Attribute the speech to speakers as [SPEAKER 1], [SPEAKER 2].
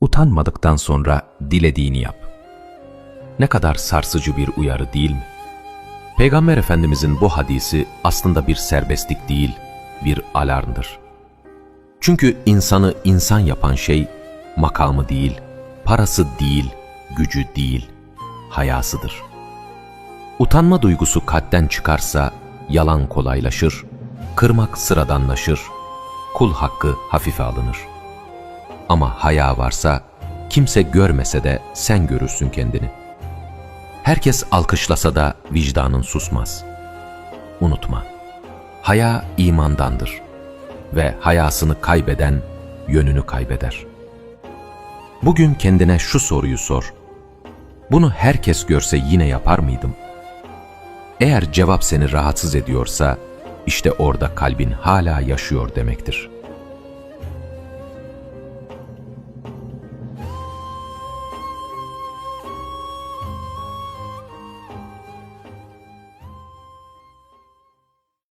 [SPEAKER 1] Utanmadıktan sonra dilediğini yap. Ne kadar sarsıcı bir uyarı değil mi? Peygamber Efendimizin bu hadisi aslında bir serbestlik değil, bir alarmdır. Çünkü insanı insan yapan şey, makamı değil, parası değil, gücü değil, hayasıdır. Utanma duygusu kalpten çıkarsa, yalan kolaylaşır, kırmak sıradanlaşır, kul hakkı hafife alınır. Ama haya varsa, kimse görmese de sen görürsün kendini. Herkes alkışlasa da vicdanın susmaz. Unutma, haya imandandır ve hayasını kaybeden yönünü kaybeder. Bugün kendine şu soruyu sor: bunu herkes görse yine yapar mıydım? Eğer cevap seni rahatsız ediyorsa, işte orada kalbin hala yaşıyor demektir.